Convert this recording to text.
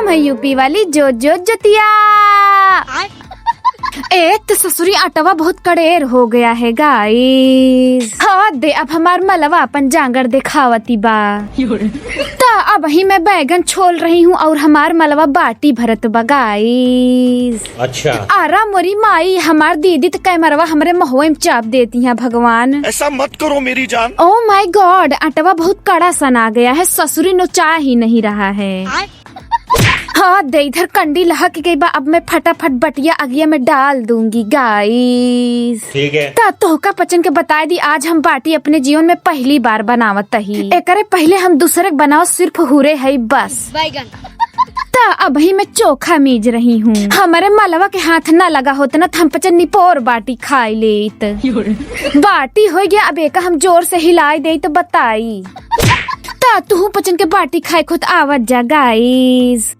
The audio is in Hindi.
हम है यूपी वाली जो जो जतिया। एक तो ससुरी आटवा बहुत कड़ेर हो गया है गाइस। हाँ दे अब हमार मलवा अपन जांगर दिखावती बा। ता अब ही मैं बैगन छोल रही हूँ और हमार मलवा बाटी भरत बा गाइस। अच्छा आरा मोरी माई हमार दीदी तो कैमरवा हमरे महुआ में चाप देती है। भगवान ऐसा मत करो मेरी जान। ओ माय गॉड आटवा बहुत कड़ा सन आ गया है। ससुरी नोचा ही नहीं रहा है। हाँ दे इधर कंडी लहक गई बा। अब मैं फटाफट बटिया अगिया में डाल दूंगी गाइस। ठीक है। ता तोहका पचन के बताए दी आज हम बाटी अपने जीवन में पहली बार बनावत ही। एकरे पहले हम दूसरे बनाओ सिर्फ हुरे है बस। ता अब ही मैं चोखा मीज रही हूँ। हमारे मलवा के हाथ न लगा होता ना हम पचन निपोर बाटी खाई लेत। बाटी हो गया अब एक हम जोर से हिलाई दे तो बताई। ता तू पचन के बाटी खाए खुद आवत जा गाइस।